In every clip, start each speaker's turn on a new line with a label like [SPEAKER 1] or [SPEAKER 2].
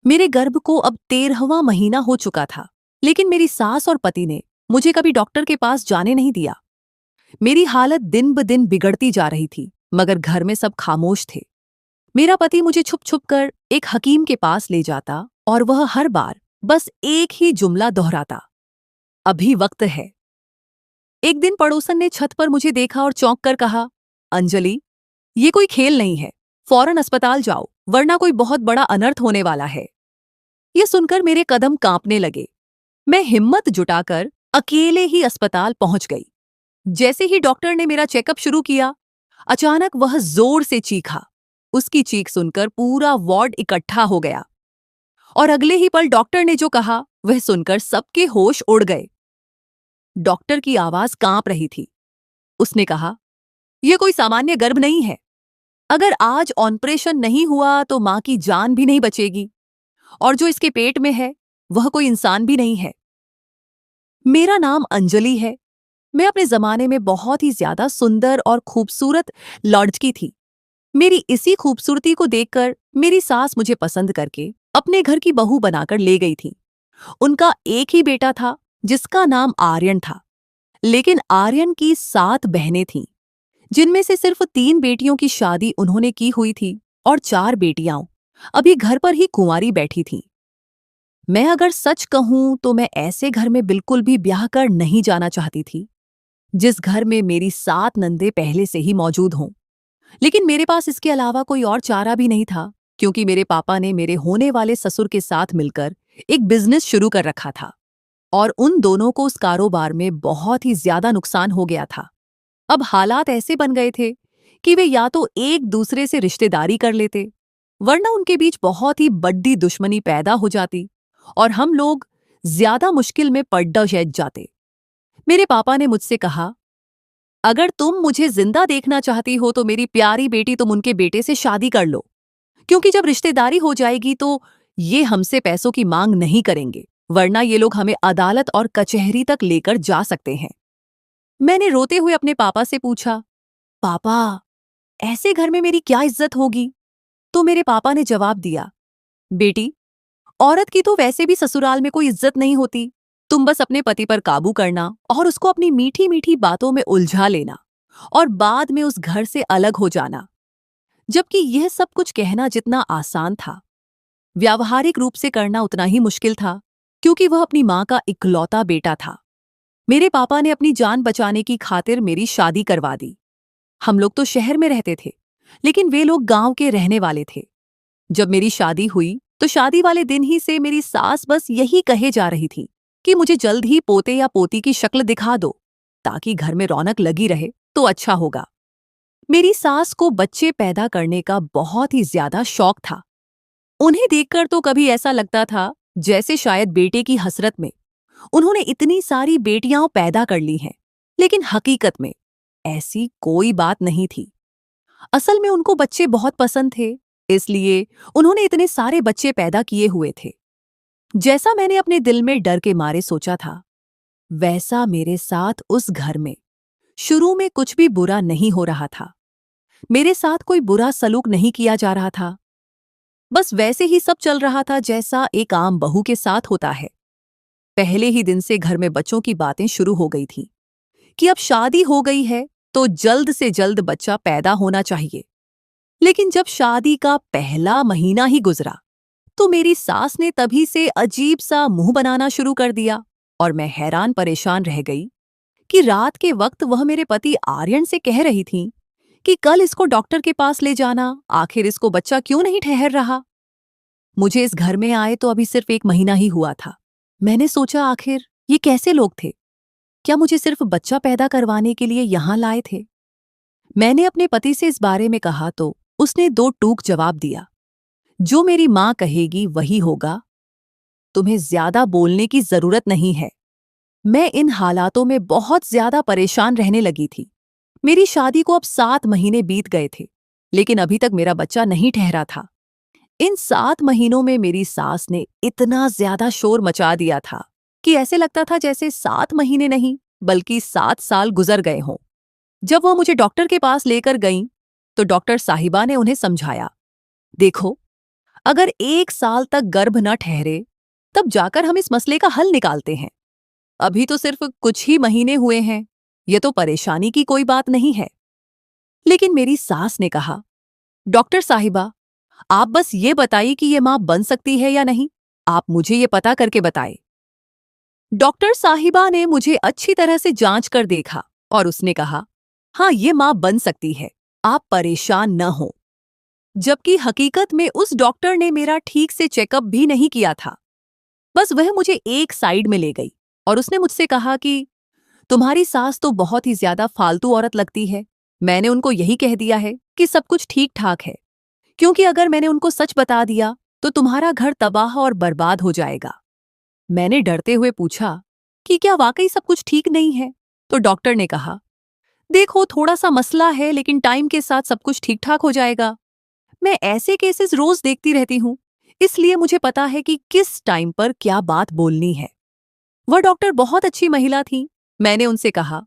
[SPEAKER 1] मेरे गर्भ को अब 13वां महीना हो चुका था, लेकिन मेरी सास और पति ने मुझे कभी डॉक्टर के पास जाने नहीं दिया। मेरी हालत दिन ब दिन बिगड़ती जा रही थी, मगर घर में सब खामोश थे। मेरा पति मुझे छुप छुप कर एक हकीम के पास ले जाता और वह हर बार बस एक ही जुमला दोहराता, अभी वक्त है। एक दिन पड़ोसन ने छत पर मुझे देखा और चौंक कर कहा, अंजलि, ये कोई खेल नहीं है, फौरन अस्पताल जाओ, वरना कोई बहुत बड़ा अनर्थ होने वाला है। ये सुनकर मेरे कदम कांपने लगे। मैं हिम्मत जुटाकर अकेले ही अस्पताल पहुंच गई। जैसे ही डॉक्टर ने मेरा चेकअप शुरू किया, अचानक वह जोर से चीखा। उसकी चीख सुनकर पूरा वार्ड इकट्ठा हो गया और अगले ही पल डॉक्टर ने जो कहा वह सुनकर सबके होश उड़ गए। डॉक्टर की आवाज कांप रही थी। उसने कहा, यह कोई सामान्य गर्भ नहीं है। अगर आज ऑपरेशन नहीं हुआ तो मां की जान भी नहीं बचेगी, और जो इसके पेट में है वह कोई इंसान भी नहीं है। मेरा नाम अंजलि है। मैं अपने जमाने में बहुत ही ज्यादा सुंदर और खूबसूरत लड़की थी। मेरी इसी खूबसूरती को देखकर मेरी सास मुझे पसंद करके अपने घर की बहू बनाकर ले गई थी। उनका एक ही बेटा था जिसका नाम आर्यन था। लेकिन आर्यन की 7 बहनें थीं, जिनमें से सिर्फ 3 बेटियों की शादी उन्होंने की हुई थी और 4 बेटियां अभी घर पर ही कुंवारी बैठी थीं। मैं अगर सच कहूं तो मैं ऐसे घर में बिल्कुल भी ब्याह कर नहीं जाना चाहती थी, जिस घर में मेरी 7 नंदे पहले से ही मौजूद हों। लेकिन मेरे पास इसके अलावा कोई और चारा भी नहीं था, क्योंकि मेरे पापा ने मेरे होने वाले ससुर के साथ मिलकर एक बिजनेस शुरू कर रखा था और उन दोनों को उस कारोबार में बहुत ही ज्यादा नुकसान हो गया था। अब हालात ऐसे बन गए थे कि वे या तो एक दूसरे से रिश्तेदारी कर लेते, वरना उनके बीच बहुत ही बड़ी दुश्मनी पैदा हो जाती और हम लोग ज्यादा मुश्किल में पड़ जाते। मेरे पापा ने मुझसे कहा, अगर तुम मुझे जिंदा देखना चाहती हो तो मेरी प्यारी बेटी, तुम उनके बेटे से शादी कर लो, क्योंकि जब रिश्तेदारी हो जाएगी तो ये हमसे पैसों की मांग नहीं करेंगे, वरना ये लोग हमें अदालत और कचहरी तक लेकर जा सकते हैं। मैंने रोते हुए अपने पापा से पूछा, पापा, ऐसे घर में मेरी क्या इज्जत होगी? तो मेरे पापा ने जवाब दिया, बेटी, औरत की तो वैसे भी ससुराल में कोई इज्जत नहीं होती। तुम बस अपने पति पर काबू करना और उसको अपनी मीठी मीठी बातों में उलझा लेना और बाद में उस घर से अलग हो जाना। जबकि यह सब कुछ कहना जितना आसान था, व्यावहारिक रूप से करना उतना ही मुश्किल था, क्योंकि वह अपनी मां का इकलौता बेटा था। मेरे पापा ने अपनी जान बचाने की खातिर मेरी शादी करवा दी। हम लोग तो शहर में रहते थे, लेकिन वे लोग गांव के रहने वाले थे। जब मेरी शादी हुई तो शादी वाले दिन ही से मेरी सास बस यही कहे जा रही थी कि मुझे जल्द ही पोते या पोती की शक्ल दिखा दो, ताकि घर में रौनक लगी रहे तो अच्छा होगा। मेरी सास को बच्चे पैदा करने का बहुत ही ज्यादा शौक था। उन्हें देखकर तो कभी ऐसा लगता था जैसे शायद बेटे की हसरत में उन्होंने इतनी सारी बेटियां पैदा कर ली हैं, लेकिन हकीकत में ऐसी कोई बात नहीं थी। असल में उनको बच्चे बहुत पसंद थे, इसलिए उन्होंने इतने सारे बच्चे पैदा किए हुए थे। जैसा मैंने अपने दिल में डर के मारे सोचा था, वैसा मेरे साथ उस घर में शुरू में कुछ भी बुरा नहीं हो रहा था। मेरे साथ कोई बुरा सलूक नहीं किया जा रहा था। बस वैसे ही सब चल रहा था जैसा एक आम बहू के साथ होता है। पहले ही दिन से घर में बच्चों की बातें शुरू हो गई थी कि अब शादी हो गई है तो जल्द से जल्द बच्चा पैदा होना चाहिए। लेकिन जब शादी का पहला महीना ही गुजरा तो मेरी सास ने तभी से अजीब सा मुंह बनाना शुरू कर दिया और मैं हैरान परेशान रह गई कि रात के वक्त वह मेरे पति आर्यन से कह रही थी कि कल इसको डॉक्टर के पास ले जाना, आखिर इसको बच्चा क्यों नहीं ठहर रहा। मुझे इस घर में आए तो अभी सिर्फ 1 महीना ही हुआ था। मैंने सोचा, आखिर ये कैसे लोग थे? क्या मुझे सिर्फ बच्चा पैदा करवाने के लिए यहां लाए थे? मैंने अपने पति से इस बारे में कहा तो उसने 2 टूक जवाब दिया, जो मेरी मां कहेगी वही होगा, तुम्हें ज्यादा बोलने की जरूरत नहीं है। मैं इन हालातों में बहुत ज्यादा परेशान रहने लगी थी। मेरी शादी को अब 7 महीने बीत गए थे, लेकिन अभी तक मेरा बच्चा नहीं ठहरा था। इन 7 महीनों में मेरी सास ने इतना ज्यादा शोर मचा दिया था कि ऐसे लगता था जैसे 7 महीने नहीं बल्कि 7 साल गुजर गए हों। जब वह मुझे डॉक्टर के पास लेकर गईं, तो डॉक्टर साहिबा ने उन्हें समझाया, देखो, अगर 1 साल तक गर्भ न ठहरे, तब जाकर हम इस मसले का हल निकालते हैं। अभी तो सिर्फ कुछ ही महीने हुए हैं, यह तो परेशानी की कोई बात नहीं है। लेकिन मेरी सास ने कहा, डॉक्टर साहिबा, आप बस ये बताइए कि ये मां बन सकती है या नहीं। आप मुझे ये पता करके बताएं। डॉक्टर साहिबा ने मुझे अच्छी तरह से जांच कर देखा और उसने कहा, हाँ, ये मां बन सकती है, आप परेशान न हो। जबकि हकीकत में उस डॉक्टर ने मेरा ठीक से चेकअप भी नहीं किया था। बस वह मुझे एक साइड में ले गई और उसने मुझसे कहा कि तुम्हारी सास तो बहुत ही ज्यादा फालतू औरत लगती है। मैंने उनको यही कह दिया है कि सब कुछ ठीक ठाक है, क्योंकि अगर मैंने उनको सच बता दिया तो तुम्हारा घर तबाह और बर्बाद हो जाएगा। मैंने डरते हुए पूछा कि क्या वाकई सब कुछ ठीक नहीं है? तो डॉक्टर ने कहा, देखो, थोड़ा सा मसला है, लेकिन टाइम के साथ सब कुछ ठीक ठाक हो जाएगा। मैं ऐसे केसेस रोज देखती रहती हूँ, इसलिए मुझे पता है कि किस टाइम पर क्या बात बोलनी है। वह डॉक्टर बहुत अच्छी महिला थी। मैंने उनसे कहा,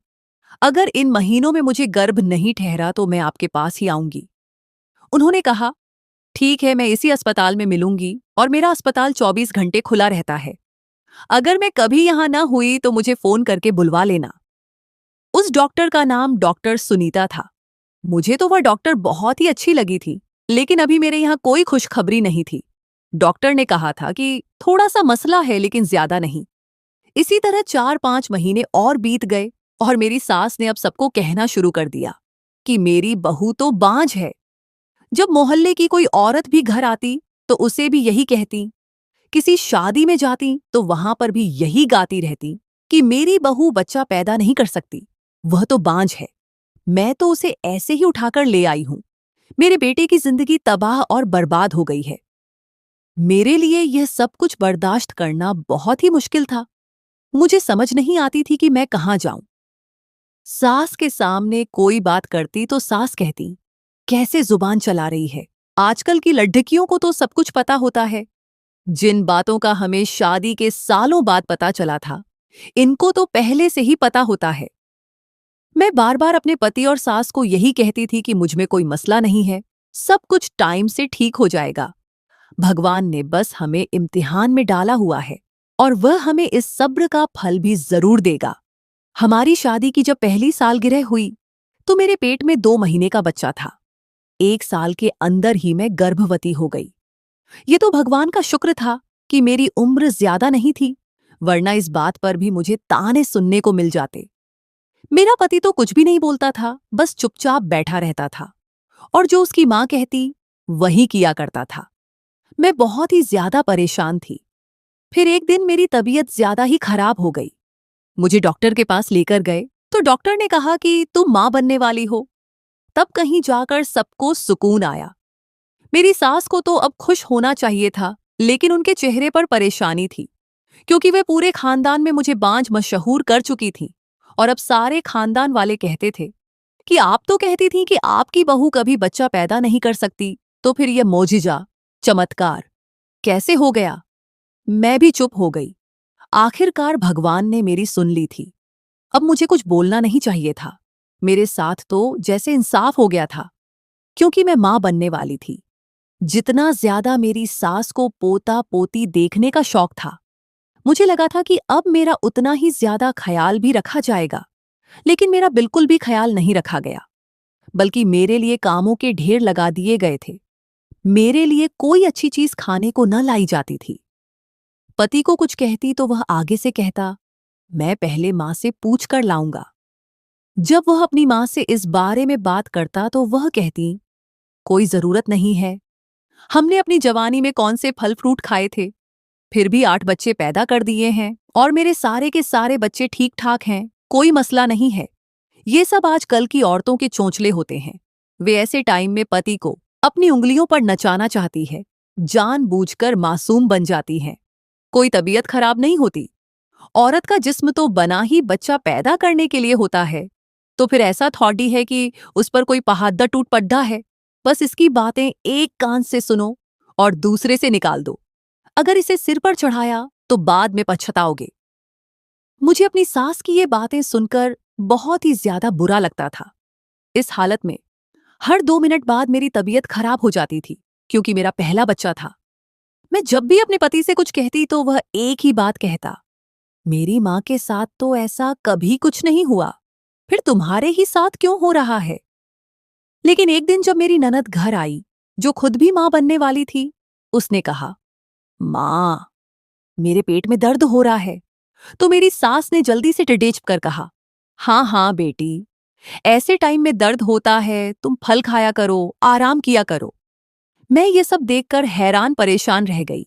[SPEAKER 1] अगर इन महीनों में मुझे गर्भ नहीं ठहरा तो मैं आपके पास ही आऊंगी। उन्होंने कहा, ठीक है, मैं इसी अस्पताल में मिलूंगी और मेरा अस्पताल 24 घंटे खुला रहता है। अगर मैं कभी यहां ना हुई तो मुझे फोन करके बुलवा लेना। उस डॉक्टर का नाम डॉक्टर सुनीता था। मुझे तो वह डॉक्टर बहुत ही अच्छी लगी थी, लेकिन अभी मेरे यहाँ कोई खुशखबरी नहीं थी। डॉक्टर ने कहा था कि थोड़ा सा मसला है, लेकिन ज्यादा नहीं। इसी तरह 4-5 महीने और बीत गए और मेरी सास ने अब सबको कहना शुरू कर दिया कि मेरी बहू तो बांझ है। जब मोहल्ले की कोई औरत भी घर आती तो उसे भी यही कहती, किसी शादी में जाती तो वहां पर भी यही गाती रहती कि मेरी बहू बच्चा पैदा नहीं कर सकती, वह तो बांझ है। मैं तो उसे ऐसे ही उठाकर ले आई हूं। मेरे बेटे की जिंदगी तबाह और बर्बाद हो गई है। मेरे लिए यह सब कुछ बर्दाश्त करना बहुत ही मुश्किल था। मुझे समझ नहीं आती थी कि मैं कहाँ जाऊं। सास के सामने कोई बात करती तो सास कहती, कैसे जुबान चला रही है, आजकल की लड्ढकियों को तो सब कुछ पता होता है। जिन बातों का हमें शादी के सालों बाद पता चला था, इनको तो पहले से ही पता होता है। मैं बार बार अपने पति और सास को यही कहती थी कि मुझ में कोई मसला नहीं है, सब कुछ टाइम से ठीक हो जाएगा। भगवान ने बस हमें इम्तिहान में डाला हुआ है और वह हमें इस सब्र का फल भी जरूर देगा। हमारी शादी की जब पहली सालगिरह हुई तो मेरे पेट में 2 महीने का बच्चा था। 1 साल के अंदर ही मैं गर्भवती हो गई। ये तो भगवान का शुक्र था कि मेरी उम्र ज्यादा नहीं थी, वरना इस बात पर भी मुझे ताने सुनने को मिल जाते। मेरा पति तो कुछ भी नहीं बोलता था, बस चुपचाप बैठा रहता था और जो उसकी मां कहती वही किया करता था। मैं बहुत ही ज्यादा परेशान थी। फिर एक दिन मेरी तबीयत ज्यादा ही खराब हो गई। मुझे डॉक्टर के पास लेकर गए तो डॉक्टर ने कहा कि तुम मां बनने वाली हो। तब कहीं जाकर सबको सुकून आया। मेरी सास को तो अब खुश होना चाहिए था, लेकिन उनके चेहरे पर परेशानी थी, क्योंकि वे पूरे खानदान में मुझे बांझ मशहूर कर चुकी थी और अब सारे खानदान वाले कहते थे कि आप तो कहती थी कि आपकी बहू कभी बच्चा पैदा नहीं कर सकती, तो फिर यह मोजिजा, चमत्कार कैसे हो गया? मैं भी चुप हो गई। आखिरकार भगवान ने मेरी सुन ली थी। अब मुझे कुछ बोलना नहीं चाहिए था। मेरे साथ तो जैसे इंसाफ हो गया था, क्योंकि मैं मां बनने वाली थी। जितना ज्यादा मेरी सास को पोता पोती देखने का शौक था, मुझे लगा था कि अब मेरा उतना ही ज्यादा ख्याल भी रखा जाएगा। लेकिन मेरा बिल्कुल भी ख्याल नहीं रखा गया, बल्कि मेरे लिए कामों के ढेर लगा दिए गए थे। मेरे लिए कोई अच्छी चीज खाने को न लाई जाती थी। पति को कुछ कहती तो वह आगे से कहता, मैं पहले मां से पूछ कर लाऊंगा। जब वह अपनी मां से इस बारे में बात करता तो वह कहती, कोई जरूरत नहीं है। हमने अपनी जवानी में कौन से फल फ्रूट खाए थे, फिर भी 8 बच्चे पैदा कर दिए हैं और मेरे सारे के सारे बच्चे ठीक ठाक हैं, कोई मसला नहीं है। ये सब आजकल की औरतों के चोंचले होते हैं। वे ऐसे टाइम में पति को अपनी उंगलियों पर नचाना चाहती है, जानबूझकर मासूम बन जाती हैं। कोई तबीयत खराब नहीं होती। औरत का जिस्म तो बना ही बच्चा पैदा करने के लिए होता है, तो फिर ऐसा थॉटी है कि उस पर कोई पहाड़ टूट पड्डा है। बस इसकी बातें एक कान से सुनो और दूसरे से निकाल दो। अगर इसे सिर पर चढ़ाया तो बाद में पछताओगे। मुझे अपनी सास की ये बातें सुनकर बहुत ही ज्यादा बुरा लगता था। इस हालत में हर 2 मिनट बाद मेरी तबीयत खराब हो जाती थी, क्योंकि मेरा पहला बच्चा था। मैं जब भी अपने पति से कुछ कहती तो वह एक ही बात कहता, मेरी माँ के साथ तो ऐसा कभी कुछ नहीं हुआ, फिर तुम्हारे ही साथ क्यों हो रहा है? लेकिन एक दिन जब मेरी ननद घर आई, जो खुद भी माँ बनने वाली थी, उसने कहा, माँ, मेरे पेट में दर्द हो रहा है। तो मेरी सास ने जल्दी से टिडेच कर कहा, हाँ हाँ बेटी, ऐसे टाइम में दर्द होता है, तुम फल खाया करो, आराम किया करो। मैं ये सब देखकर हैरान परेशान रह गई।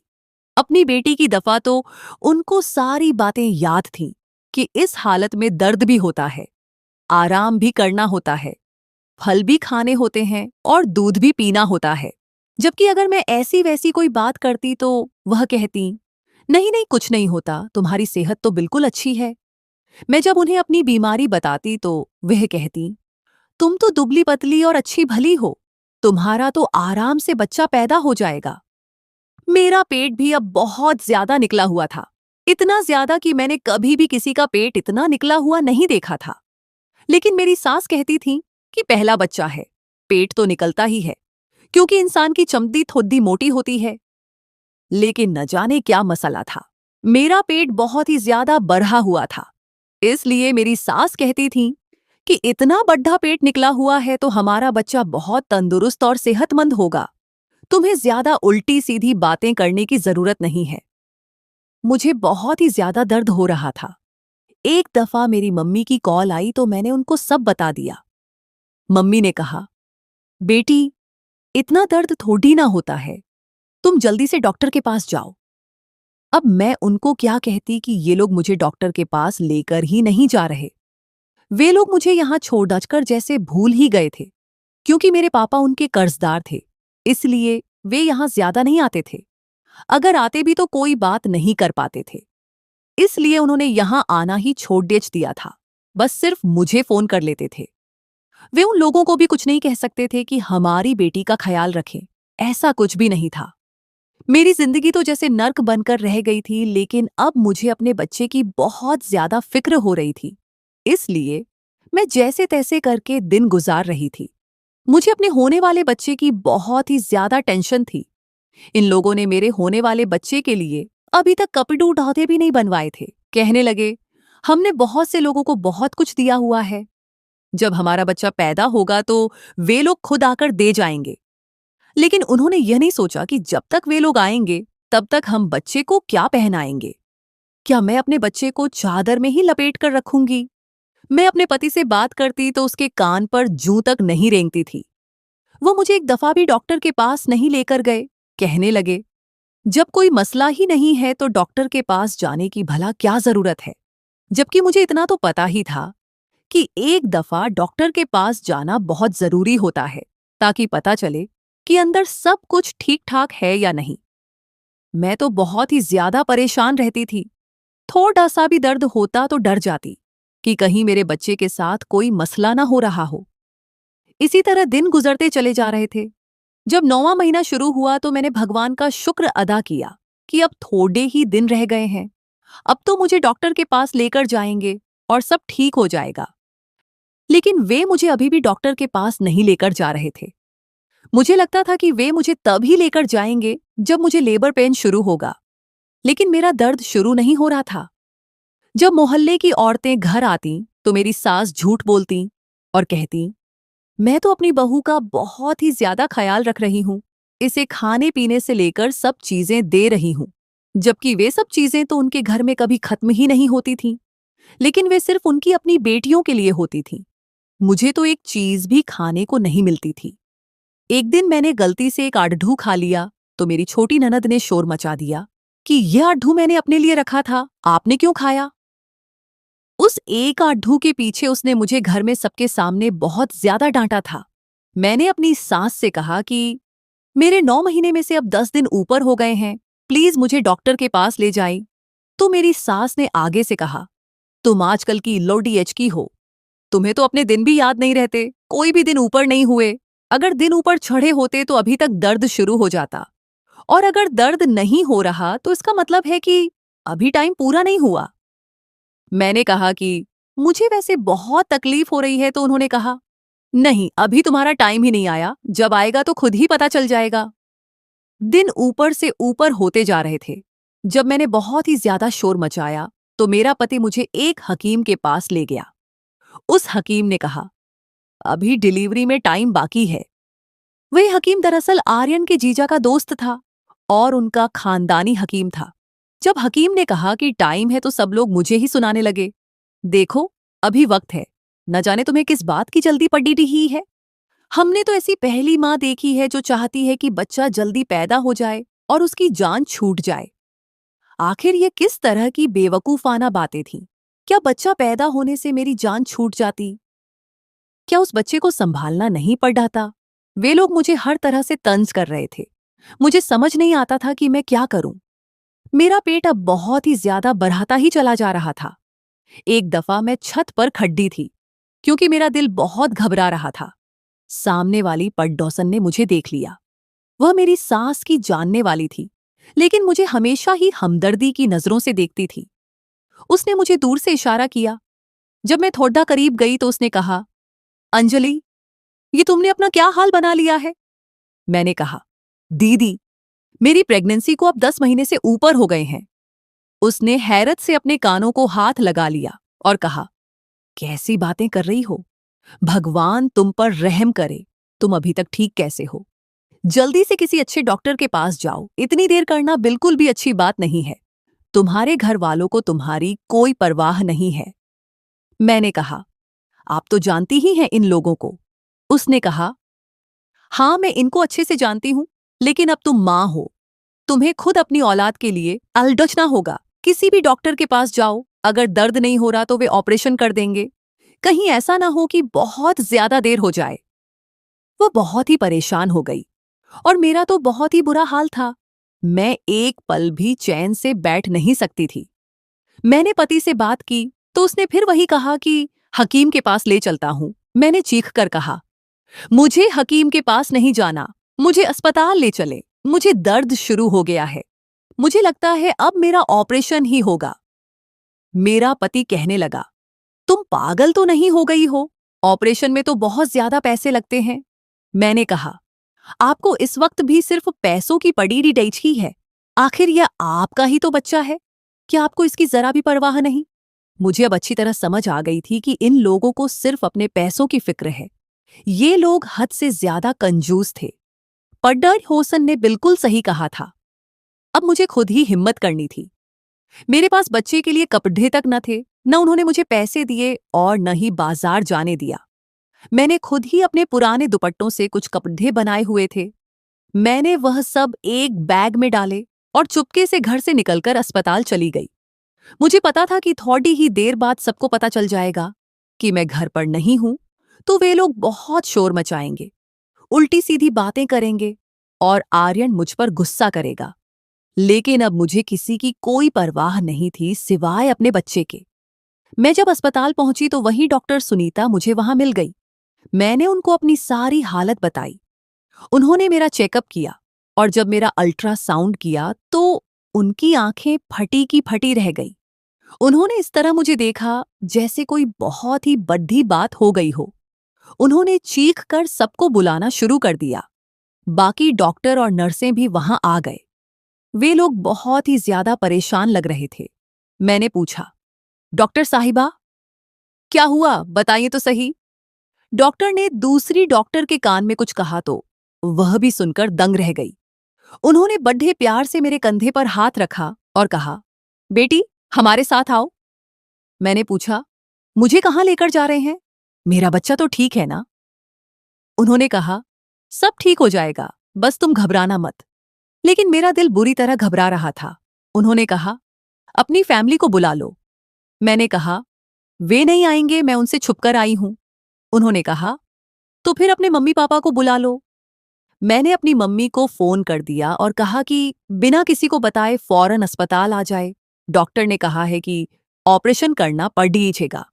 [SPEAKER 1] अपनी बेटी की दफा तो उनको सारी बातें याद थीं कि इस हालत में दर्द भी होता है, आराम भी करना होता है, फल भी खाने होते हैं और दूध भी पीना होता है। जबकि अगर मैं ऐसी वैसी कोई बात करती तो वह कहती, नहीं नहीं कुछ नहीं होता, तुम्हारी सेहत तो बिल्कुल अच्छी है। मैं जब उन्हें अपनी बीमारी बताती तो वह कहती, तुम तो दुबली पतली और अच्छी भली हो, तुम्हारा तो आराम से बच्चा पैदा हो जाएगा। मेरा पेट भी अब बहुत ज्यादा निकला हुआ था, इतना ज्यादा कि मैंने कभी भी किसी का पेट इतना निकला हुआ नहीं देखा था। लेकिन मेरी सास कहती थी कि पहला बच्चा है, पेट तो निकलता ही है, क्योंकि इंसान की चमड़ी थोड़ी मोटी होती है। लेकिन न जाने क्या मसला था, मेरा पेट बहुत ही ज्यादा बढ़ा हुआ था। इसलिए मेरी सास कहती थी कि इतना बड़ा पेट निकला हुआ है तो हमारा बच्चा बहुत तंदुरुस्त और सेहतमंद होगा, तुम्हें ज्यादा उल्टी सीधी बातें करने की जरूरत नहीं है। मुझे बहुत ही ज्यादा दर्द हो रहा था। एक दफा मेरी मम्मी की कॉल आई तो मैंने उनको सब बता दिया। मम्मी ने कहा, बेटी, इतना दर्द थोड़ी ना होता है, तुम जल्दी से डॉक्टर के पास जाओ। अब मैं उनको क्या कहती कि ये लोग मुझे डॉक्टर के पास लेकर ही नहीं जा रहे। वे लोग मुझे यहां छोड़कर जैसे भूल ही गए थे, क्योंकि मेरे पापा उनके कर्जदार थे, इसलिए वे यहां ज्यादा नहीं आते थे। अगर आते भी तो कोई बात नहीं कर पाते थे, इसलिए उन्होंने यहां आना ही छोड़ देच दिया था। बस सिर्फ मुझे फोन कर लेते थे। वे उन लोगों को भी कुछ नहीं कह सकते थे कि हमारी बेटी का ख्याल रखें। ऐसा कुछ भी नहीं था। मेरी जिंदगी तो जैसे नर्क बनकर रह गई थी, लेकिन अब मुझे अपने बच्चे की बहुत ज्यादा फिक्र हो रही थी। इसलिए मैं जैसे तैसे करके दिन गुजार रही थी। मुझे अपने होने वाले बच्चे की बहुत ही ज्यादा टेंशन थी। इन लोगों ने मेरे होने वाले बच्चे के लिए अभी तक कपड़े ढौते भी नहीं बनवाए थे। कहने लगे, हमने बहुत से लोगों को बहुत कुछ दिया हुआ है, जब हमारा बच्चा पैदा होगा तो वे लोग खुद आकर दे जाएंगे। लेकिन उन्होंने यह नहीं सोचा कि जब तक वे लोग आएंगे तब तक हम बच्चे को क्या पहनाएंगे। क्या मैं अपने बच्चे को चादर में ही लपेट कर रखूंगी? मैं अपने पति से बात करती तो उसके कान पर जूं तक नहीं रेंगती थी। वो मुझे एक दफा भी डॉक्टर के पास नहीं लेकर गए। कहने लगे, जब कोई मसला ही नहीं है तो डॉक्टर के पास जाने की भला क्या जरूरत है। जबकि मुझे इतना तो पता ही था कि एक दफा डॉक्टर के पास जाना बहुत जरूरी होता है, ताकि पता चले कि अंदर सब कुछ ठीक ठाक है या नहीं। मैं तो बहुत ही ज्यादा परेशान रहती थी। थोड़ा सा भी दर्द होता तो डर जाती कि कहीं मेरे बच्चे के साथ कोई मसला ना हो रहा हो। इसी तरह दिन गुजरते चले जा रहे थे। जब 9वां महीना शुरू हुआ तो मैंने भगवान का शुक्र अदा किया कि अब थोड़े ही दिन रह गए हैं। अब तो मुझे डॉक्टर के पास लेकर जाएंगे और सब ठीक हो जाएगा। लेकिन वे मुझे अभी भी डॉक्टर के पास नहीं लेकर जा रहे थे। मुझे लगता था कि वे मुझे तभी लेकर जाएंगे जब मुझे लेबर पेन शुरू होगा। लेकिन मेरा दर्द शुरू नहीं हो रहा था। जब मोहल्ले की औरतें घर आती तो मेरी सास झूठ बोलती और कहती, मैं तो अपनी बहू का बहुत ही ज्यादा ख्याल रख रही हूँ, इसे खाने पीने से लेकर सब चीजें दे रही हूँ। जबकि वे सब चीजें तो उनके घर में कभी खत्म ही नहीं होती थीं, लेकिन वे सिर्फ उनकी अपनी बेटियों के लिए होती थीं। मुझे तो एक चीज भी खाने को नहीं मिलती थी। एक दिन मैंने गलती से एक आढ़ू खा लिया तो मेरी छोटी ननद ने शोर मचा दिया कि यह आढ़ू मैंने अपने लिए रखा था, आपने क्यों खाया? उस एक आढ़ू के पीछे उसने मुझे घर में सबके सामने बहुत ज्यादा डांटा था। मैंने अपनी सास से कहा कि मेरे 9 महीने में से अब 10 दिन ऊपर हो गए हैं, प्लीज मुझे डॉक्टर के पास ले जाइए। तो मेरी सास ने आगे से कहा, तुम आजकल की लो डीएच की हो, तुम्हें तो अपने दिन भी याद नहीं रहते, कोई भी दिन ऊपर नहीं हुए। अगर दिन ऊपर चढ़े होते तो अभी तक दर्द शुरू हो जाता, और अगर दर्द नहीं हो रहा तो इसका मतलब है कि अभी टाइम पूरा नहीं हुआ। मैंने कहा कि मुझे वैसे बहुत तकलीफ हो रही है, तो उन्होंने कहा, नहीं, अभी तुम्हारा टाइम ही नहीं आया, जब आएगा तो खुद ही पता चल जाएगा। दिन ऊपर से ऊपर होते जा रहे थे। जब मैंने बहुत ही ज्यादा शोर मचाया तो मेरा पति मुझे एक हकीम के पास ले गया। उस हकीम ने कहा, अभी डिलीवरी में टाइम बाकी है। वही हकीम दरअसल आर्यन के जीजा का दोस्त था और उनका खानदानी हकीम था। जब हकीम ने कहा कि टाइम है तो सब लोग मुझे ही सुनाने लगे, देखो अभी वक्त है, न जाने तुम्हें किस बात की जल्दी पड़ी रही है। हमने तो ऐसी पहली माँ देखी है जो चाहती है कि बच्चा जल्दी पैदा हो जाए और उसकी जान छूट जाए। आखिर ये किस तरह की बेवकूफाना बातें थीं? क्या बच्चा पैदा होने से मेरी जान छूट जाती? क्या उस बच्चे को संभालना नहीं पड़ जाता? वे लोग मुझे हर तरह से तंज कर रहे थे। मुझे समझ नहीं आता था कि मैं क्या करूं। मेरा पेट अब बहुत ही ज्यादा बढ़ता ही चला जा रहा था। एक दफा मैं छत पर खड़ी थी क्योंकि मेरा दिल बहुत घबरा रहा था। सामने वाली पड़ोसन ने मुझे देख लिया। वह मेरी सास की जानने वाली थी, लेकिन मुझे हमेशा ही हमदर्दी की नजरों से देखती थी। उसने मुझे दूर से इशारा किया। जब मैं थोड़ा करीब गई तो उसने कहा, अंजलि, ये तुमने अपना क्या हाल बना लिया है? मैंने कहा, दीदी, मेरी प्रेगनेंसी को अब 10 महीने से ऊपर हो गए हैं। उसने हैरत से अपने कानों को हाथ लगा लिया और कहा, कैसी बातें कर रही हो? भगवान तुम पर रहम करे। तुम अभी तक ठीक कैसे हो? जल्दी से किसी अच्छे डॉक्टर के पास जाओ। इतनी देर करना बिल्कुल भी अच्छी बात नहीं है। तुम्हारे घर वालों को तुम्हारी कोई परवाह नहीं है। मैंने कहा, आप तो जानती ही हैं इन लोगों को। उसने कहा, हाँ मैं इनको अच्छे से जानती हूं, लेकिन अब तुम मां हो। तुम्हें खुद अपनी औलाद के लिए अलडचना होगा। किसी भी डॉक्टर के पास जाओ, अगर दर्द नहीं हो रहा तो वे ऑपरेशन कर देंगे। कहीं ऐसा ना हो कि बहुत ज्यादा देर हो जाए। वह बहुत ही परेशान हो गई और मेरा तो बहुत ही बुरा हाल था। मैं एक पल भी चैन से बैठ नहीं सकती थी। मैंने पति से बात की तो उसने फिर वही कहा कि हकीम के पास ले चलता हूं। मैंने चीख कर कहा, मुझे हकीम के पास नहीं जाना, मुझे अस्पताल ले चले। मुझे दर्द शुरू हो गया है। मुझे लगता है अब मेरा ऑपरेशन ही होगा। मेरा पति कहने लगा, तुम पागल तो नहीं हो गई हो? ऑपरेशन में तो बहुत ज्यादा पैसे लगते हैं। मैंने कहा, आपको इस वक्त भी सिर्फ पैसों की पड़ी डीच ही है। आखिर यह आपका ही तो बच्चा है। क्या आपको इसकी जरा भी परवाह नहीं? मुझे अब अच्छी तरह समझ आ गई थी कि इन लोगों को सिर्फ अपने पैसों की फिक्र है। ये लोग हद से ज्यादा कंजूस थे। पड्डर होसन ने बिल्कुल सही कहा था। अब मुझे खुद ही हिम्मत करनी थी। मेरे पास बच्चे के लिए कपड़े तक न थे, न उन्होंने मुझे पैसे दिए और न ही बाजार जाने दिया। मैंने खुद ही अपने पुराने दुपट्टों से कुछ कपड़े बनाए हुए थे। मैंने वह सब एक बैग में डाले और चुपके से घर से निकलकर अस्पताल चली गई। मुझे पता था कि थोड़ी ही देर बाद सबको पता चल जाएगा कि मैं घर पर नहीं हूं, तो वे लोग बहुत शोर मचाएंगे, उल्टी सीधी बातें करेंगे और आर्यन मुझ पर गुस्सा करेगा। लेकिन अब मुझे किसी की कोई परवाह नहीं थी सिवाय अपने बच्चे के। मैं जब अस्पताल पहुंची तो वही डॉक्टर सुनीता मुझे वहां मिल गई। मैंने उनको अपनी सारी हालत बताई। उन्होंने मेरा चेकअप किया और जब मेरा अल्ट्रासाउंड किया तो उनकी आंखें फटी की फटी रह गई। उन्होंने इस तरह मुझे देखा जैसे कोई बहुत ही बड़ी बात हो गई हो। उन्होंने चीख कर सबको बुलाना शुरू कर दिया। बाकी डॉक्टर और नर्सें भी वहां आ गए। वे लोग बहुत ही ज्यादा परेशान लग रहे थे। मैंने पूछा, डॉक्टर साहिबा, क्या हुआ बताइए तो सही। डॉक्टर ने दूसरी डॉक्टर के कान में कुछ कहा तो वह भी सुनकर दंग रह गई। उन्होंने बड़े प्यार से मेरे कंधे पर हाथ रखा और कहा, बेटी हमारे साथ आओ। मैंने पूछा, मुझे कहाँ लेकर जा रहे हैं? मेरा बच्चा तो ठीक है ना? उन्होंने कहा, सब ठीक हो जाएगा, बस तुम घबराना मत। लेकिन मेरा दिल बुरी तरह घबरा रहा था। उन्होंने कहा, अपनी फैमिली को बुला लो। मैंने कहा, वे नहीं आएंगे, मैं उनसे छुपकर आई हूं। उन्होंने कहा, तो फिर अपने मम्मी पापा को बुला लो। मैंने अपनी मम्मी को फोन कर दिया और कहा कि बिना किसी को बताए फौरन अस्पताल आ जाए। डॉक्टर ने कहा है कि ऑपरेशन करना पड़ दीजिएगा।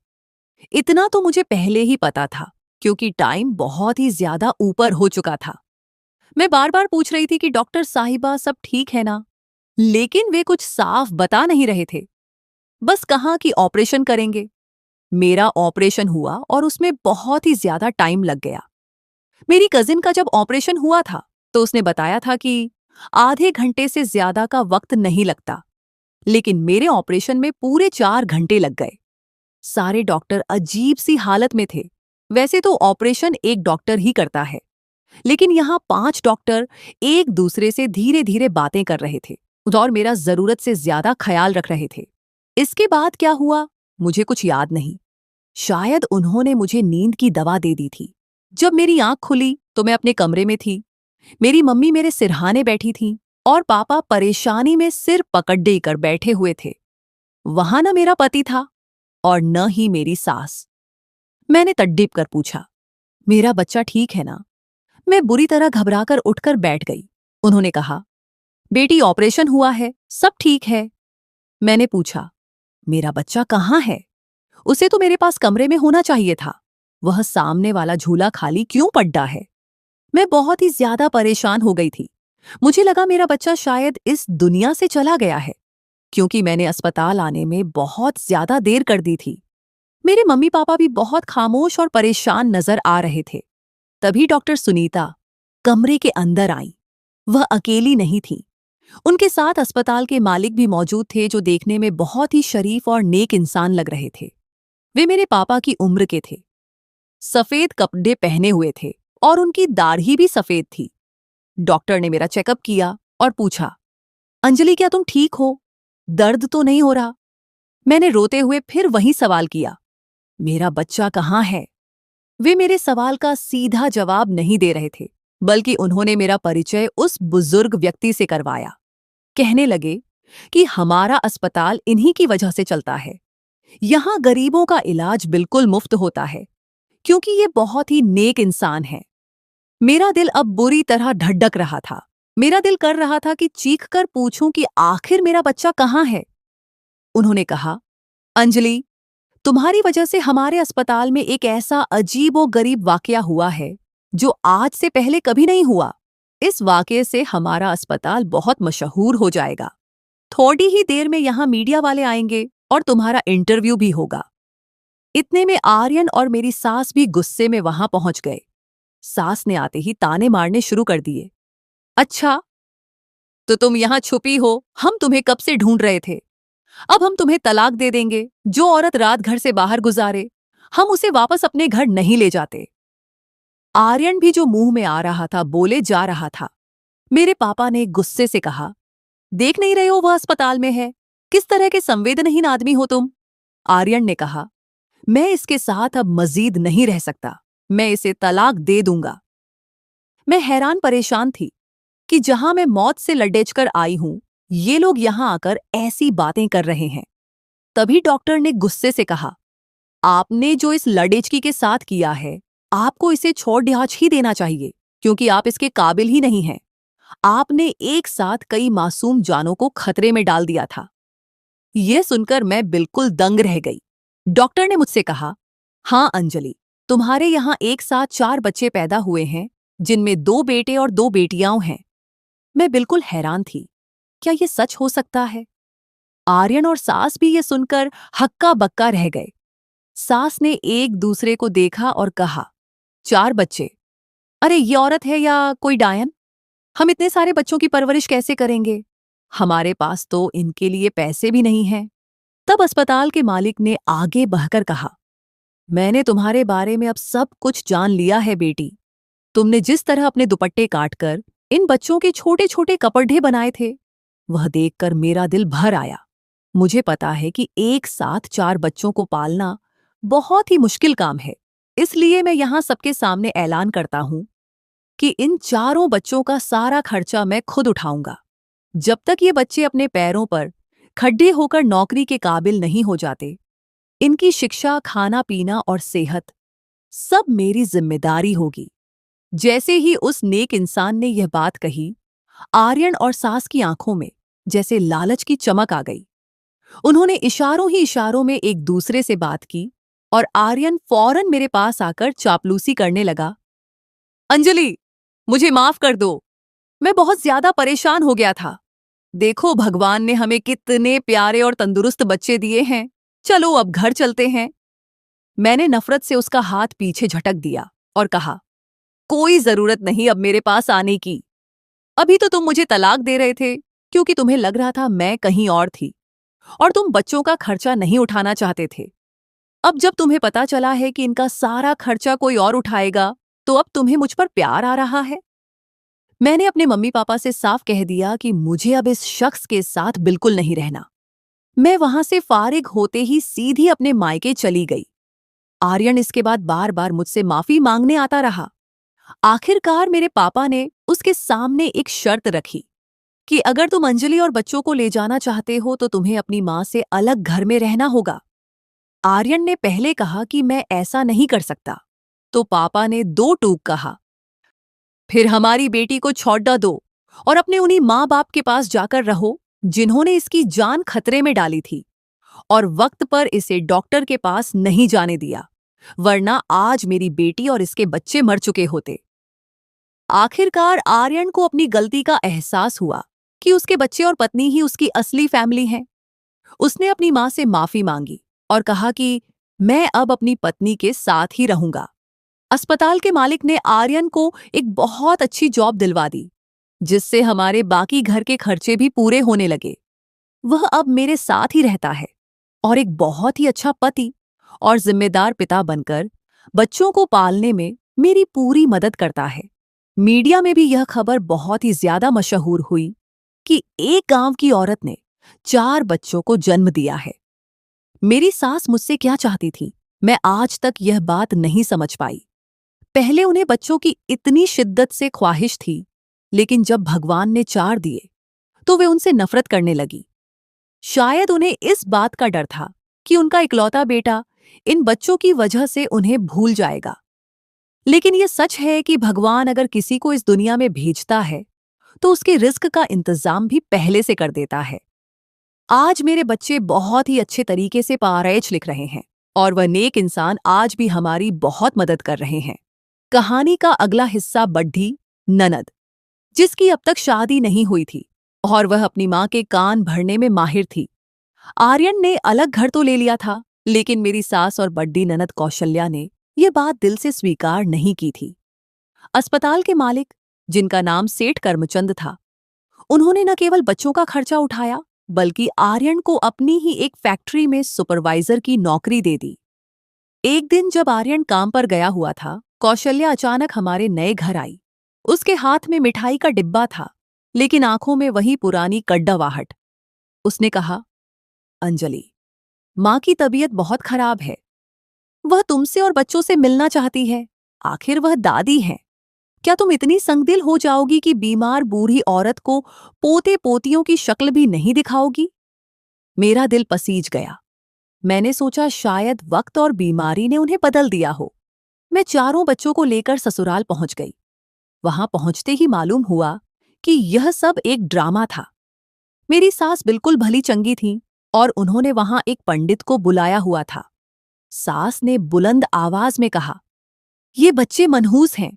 [SPEAKER 1] इतना तो मुझे पहले ही पता था क्योंकि टाइम बहुत ही ज्यादा ऊपर हो चुका था। मैं बार बार पूछ रही थी कि डॉक्टर साहिबा सब ठीक है ना, लेकिन वे कुछ साफ बता नहीं रहे थे। बस कहा कि ऑपरेशन करेंगे। मेरा ऑपरेशन हुआ और उसमें बहुत ही ज्यादा टाइम लग गया। मेरी कजिन का जब ऑपरेशन हुआ था तो उसने बताया था कि आधे घंटे से ज्यादा का वक्त नहीं लगता, लेकिन मेरे ऑपरेशन में पूरे 4 घंटे लग गए। सारे डॉक्टर अजीब सी हालत में थे। वैसे तो ऑपरेशन एक डॉक्टर ही करता है, लेकिन यहाँ 5 डॉक्टर एक दूसरे से धीरे धीरे बातें कर रहे थे और मेरा जरूरत से ज्यादा ख्याल रख रहे थे। इसके बाद क्या हुआ, मुझे कुछ याद नहीं। शायद उन्होंने मुझे नींद की दवा दे दी थी। जब मेरी आंख खुली तो मैं अपने कमरे में थी। मेरी मम्मी मेरे सिरहाने बैठी थी और पापा परेशानी में सिर पकड़ देकर बैठे हुए थे। वहां न मेरा पति था और न ही मेरी सास। मैंने तड़प कर पूछा, मेरा बच्चा ठीक है ना? मैं बुरी तरह घबराकर उठकर बैठ गई। उन्होंने कहा, बेटी ऑपरेशन हुआ है, सब ठीक है। मैंने पूछा, मेरा बच्चा कहाँ है? उसे तो मेरे पास कमरे में होना चाहिए था। वह सामने वाला झूला खाली क्यों पड़ा है? मैं बहुत ही ज्यादा परेशान हो गई थी। मुझे लगा मेरा बच्चा शायद इस दुनिया से चला गया है, क्योंकि मैंने अस्पताल आने में बहुत ज्यादा देर कर दी थी। मेरे मम्मी पापा भी बहुत खामोश और परेशान नजर आ रहे थे। तभी डॉक्टर सुनीता कमरे के अंदर आई। वह अकेली नहीं थी, उनके साथ अस्पताल के मालिक भी मौजूद थे, जो देखने में बहुत ही शरीफ और नेक इंसान लग रहे थे। वे मेरे पापा की उम्र के थे, सफेद कपड़े पहने हुए थे और उनकी दाढ़ी भी सफेद थी। डॉक्टर ने मेरा चेकअप किया और पूछा, अंजलि क्या तुम ठीक हो? दर्द तो नहीं हो रहा? मैंने रोते हुए फिर वही सवाल किया, मेरा बच्चा कहाँ है? वे मेरे सवाल का सीधा जवाब नहीं दे रहे थे, बल्कि उन्होंने मेरा परिचय उस बुजुर्ग व्यक्ति से करवाया। कहने लगे कि हमारा अस्पताल इन्हीं की वजह से चलता है। यहाँ गरीबों का इलाज बिल्कुल मुफ्त होता है, क्योंकि ये बहुत ही नेक इंसान है। मेरा दिल अब बुरी तरह धड़क रहा था। मेरा दिल कर रहा था कि चीख कर पूछूं कि आखिर मेरा बच्चा कहाँ है। उन्होंने कहा, अंजलि, तुम्हारी वजह से हमारे अस्पताल में एक ऐसा अजीबोगरीब वाकया हुआ है जो आज से पहले कभी नहीं हुआ। इस वाकये से हमारा अस्पताल बहुत मशहूर हो जाएगा। थोड़ी ही देर में यहाँ मीडिया वाले आएंगे और तुम्हारा इंटरव्यू भी होगा। इतने में आर्यन और मेरी सास भी गुस्से में वहां पहुंच गए। सास ने आते ही ताने मारने शुरू कर दिए। अच्छा, तो तुम यहाँ छुपी हो, हम तुम्हें कब से ढूंढ रहे थे। अब हम तुम्हें तलाक दे देंगे। जो औरत रात घर से बाहर गुजारे, हम उसे वापस अपने घर नहीं ले जाते। आर्यन भी जो मुंह में आ रहा था बोले जा रहा था। मेरे पापा ने गुस्से से कहा, देख नहीं रहे हो वह अस्पताल में है? किस तरह के संवेदनहीन आदमी हो तुम। आर्यन ने कहा, मैं इसके साथ अब मजीद नहीं रह सकता, मैं इसे तलाक दे दूंगा। मैं हैरान परेशान थी कि जहां मैं मौत से लड़ेचकर आई हूं, ये लोग यहां आकर ऐसी बातें कर रहे हैं। तभी डॉक्टर ने गुस्से से कहा, आपने जो इस लड़ेचकी के साथ किया है, आपको इसे छोड़ ही देना चाहिए, क्योंकि आप इसके काबिल ही नहीं हैं। आपने एक साथ कई मासूम जानों को खतरे में डाल दिया था। यह सुनकर मैं बिल्कुल दंग रह गई। डॉक्टर ने मुझसे कहा, हाँ अंजलि, तुम्हारे यहाँ एक साथ 4 बच्चे पैदा हुए हैं, जिनमें 2 बेटे और 2 बेटियां हैं। मैं बिल्कुल हैरान थी, क्या यह सच हो सकता है? आर्यन और सास भी ये सुनकर हक्का बक्का रह गए। सास ने एक दूसरे को देखा और कहा, 4 बच्चे? अरे ये औरत है या कोई डायन? हम इतने सारे बच्चों की परवरिश कैसे करेंगे? हमारे पास तो इनके लिए पैसे भी नहीं हैं। तब अस्पताल के मालिक ने आगे बढ़कर कहा, मैंने तुम्हारे बारे में अब सब कुछ जान लिया है बेटी। तुमने जिस तरह अपने दुपट्टे काटकर इन बच्चों के छोटे छोटे कपड़े बनाए थे, वह देखकर मेरा दिल भर आया। मुझे पता है कि एक साथ 4 बच्चों को पालना बहुत ही मुश्किल काम है, इसलिए मैं यहाँ सबके सामने ऐलान करता हूं कि इन 4 बच्चों का सारा खर्चा मैं खुद उठाऊंगा। जब तक ये बच्चे अपने पैरों पर खड़े होकर नौकरी के काबिल नहीं हो जाते, इनकी शिक्षा, खाना पीना और सेहत सब मेरी जिम्मेदारी होगी। जैसे ही उस नेक इंसान ने यह बात कही, आर्यन और सास की आंखों में जैसे लालच की चमक आ गई। उन्होंने इशारों ही इशारों में एक दूसरे से बात की और आर्यन फौरन मेरे पास आकर चापलूसी करने लगा। अंजलि, मुझे माफ कर दो, मैं बहुत ज्यादा परेशान हो गया था। देखो भगवान ने हमें कितने प्यारे और तंदुरुस्त बच्चे दिए हैं। चलो अब घर चलते हैं। मैंने नफरत से उसका हाथ पीछे झटक दिया और कहा, कोई जरूरत नहीं अब मेरे पास आने की। अभी तो तुम मुझे तलाक दे रहे थे क्योंकि तुम्हें लग रहा था मैं कहीं और थी और तुम बच्चों का खर्चा नहीं उठाना चाहते थे। अब जब तुम्हें पता चला है कि इनका सारा खर्चा कोई और उठाएगा, तो अब तुम्हें मुझ पर प्यार आ रहा है। मैंने अपने मम्मी पापा से साफ कह दिया कि मुझे अब इस शख्स के साथ बिल्कुल नहीं रहना। मैं वहां से फारिग होते ही सीधी अपने मायके चली गई। आर्यन इसके बाद बार बार मुझसे माफी मांगने आता रहा। आखिरकार मेरे पापा ने उसके सामने एक शर्त रखी कि अगर तुम अंजलि और बच्चों को ले जाना चाहते हो तो तुम्हें अपनी मां से अलग घर में रहना होगा। आर्यन ने पहले कहा कि मैं ऐसा नहीं कर सकता, तो पापा ने दो टूक कहा, फिर हमारी बेटी को छोड़ दो और अपने उन्हीं माँ बाप के पास जाकर रहो जिन्होंने इसकी जान खतरे में डाली थी और वक्त पर इसे डॉक्टर के पास नहीं जाने दिया, वरना आज मेरी बेटी और इसके बच्चे मर चुके होते। आखिरकार आर्यन को अपनी गलती का एहसास हुआ कि उसके बच्चे और पत्नी ही उसकी असली फैमिली हैं। उसने अपनी मां से माफी मांगी और कहा कि मैं अब अपनी पत्नी के साथ ही रहूंगा। अस्पताल के मालिक ने आर्यन को एक बहुत अच्छी जॉब दिलवा दी, जिससे हमारे बाकी घर के खर्चे भी पूरे होने लगे। वह अब मेरे साथ ही रहता है और एक बहुत ही अच्छा पति और जिम्मेदार पिता बनकर बच्चों को पालने में मेरी पूरी मदद करता है। मीडिया में भी यह खबर बहुत ही ज्यादा मशहूर हुई कि एक गांव की औरत ने 4 बच्चों को जन्म दिया है। मेरी सास मुझसे क्या चाहती थी, मैं आज तक यह बात नहीं समझ पाई। पहले उन्हें बच्चों की इतनी शिद्दत से ख्वाहिश थी, लेकिन जब भगवान ने 4 दिए, तो वे उनसे नफरत करने लगी। शायद उन्हें इस बात का डर था कि उनका इकलौता बेटा इन बच्चों की वजह से उन्हें भूल जाएगा। लेकिन यह सच है कि भगवान अगर किसी को इस दुनिया में भेजता है, तो उसके रिस्क का इंतजाम भी पहले से कर देता है। आज मेरे बच्चे बहुत ही अच्छे तरीके से पारायच लिख रहे हैं और वह नेक इंसान आज भी हमारी बहुत मदद कर रहे हैं। कहानी का अगला हिस्सा बड्ढी ननद, जिसकी अब तक शादी नहीं हुई थी और वह अपनी मां के कान भरने में माहिर थी। आर्यन ने अलग घर तो ले लिया था, लेकिन मेरी सास और बड्ढी ननद कौशल्या ने यह बात दिल से स्वीकार नहीं की थी। अस्पताल के मालिक, जिनका नाम सेठ करमचंद था, उन्होंने न केवल बच्चों का खर्चा उठाया, बल्कि आर्यन को अपनी ही एक फैक्ट्री में सुपरवाइजर की नौकरी दे दी। एक दिन जब आर्यन काम पर गया हुआ था, कौशल्या अचानक हमारे नए घर आई। उसके हाथ में मिठाई का डिब्बा था, लेकिन आंखों में वही पुरानी कड्डावाहट। उसने कहा, अंजलि, मां की तबीयत बहुत खराब है। वह तुमसे और बच्चों से मिलना चाहती है। आखिर वह दादी है। क्या तुम इतनी संगदिल हो जाओगी कि बीमार बूढ़ी औरत को पोते पोतियों की शक्ल भी नहीं दिखाओगी? मेरा दिल पसीज गया। मैंने सोचा शायद वक्त और बीमारी ने उन्हें बदल दिया हो। मैं चारों बच्चों को लेकर ससुराल पहुंच गई। वहां पहुंचते ही मालूम हुआ कि यह सब एक ड्रामा था। मेरी सास बिल्कुल भली चंगी थी और उन्होंने वहां एक पंडित को बुलाया हुआ था। सास ने बुलंद आवाज में कहा, ये बच्चे मनहूस हैं।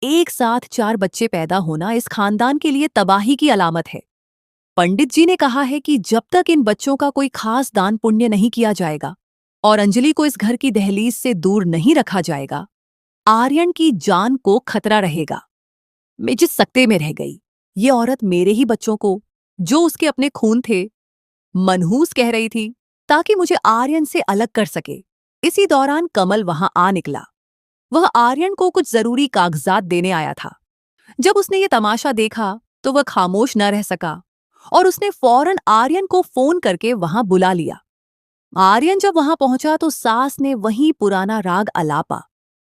[SPEAKER 1] एक साथ 4 बच्चे पैदा होना इस खानदान के लिए तबाही की अलामत है। पंडित जी ने कहा है कि जब तक इन बच्चों का कोई खास दान पुण्य नहीं किया जाएगा और अंजलि को इस घर की दहलीज से दूर नहीं रखा जाएगा, आर्यन की जान को खतरा रहेगा। मैं जिस सकते में रह गई। ये औरत मेरे ही बच्चों को, जो उसके अपने खून थे, मनहूस कह रही थी ताकि मुझे आर्यन से अलग कर सके। इसी दौरान कमल वहां आ निकला। वह आर्यन को कुछ जरूरी कागजात देने आया था। जब उसने ये तमाशा देखा तो वह खामोश न रह सका और उसने फौरन आर्यन को फोन करके वहां बुला लिया। आर्यन जब वहां पहुंचा तो सास ने वही पुराना राग अलापा,